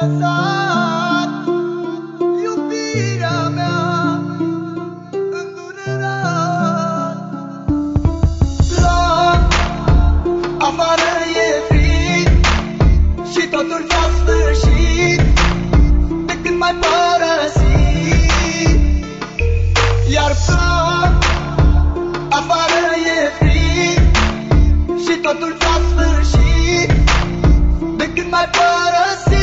lăsat iubirea mea îndurerat. La afară e frig și totul s-a sfârșit de când m-ai părăsit. Iar ploc, afară e frig și totul s-a sfârșit de când m-ai părăsit.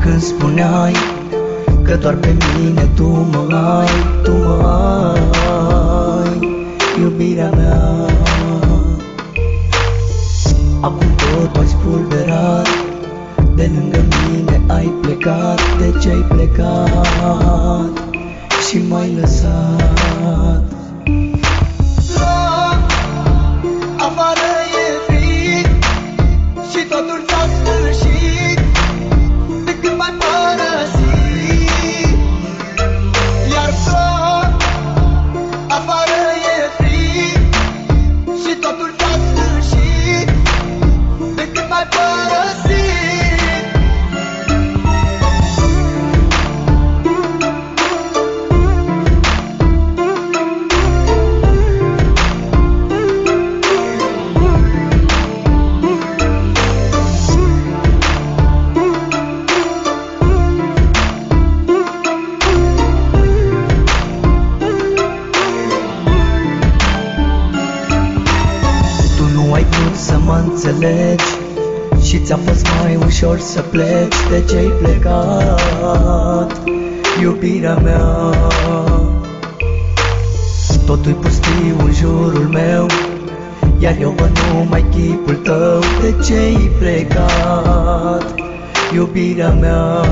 Când spuneai că doar pe mine tu mă ai, iubirea mea. Acum totul ai spulberat, de lângă mine ai plecat. De ce ai plecat și m-ai lăsat? La afară e frig și totul s-a sfârșit de când m-ai părăsit. Iar ploc, afară e frig și totul s-a sfârșit de când m-ai părăsit. Ai vrut să mă înțelegi și ți-a fost mai ușor să pleci. De ce ai plecat, iubirea mea? Totul-i pustiu în jurul meu, iar eu văd numai chipul tău. De ce ai plecat, iubirea mea?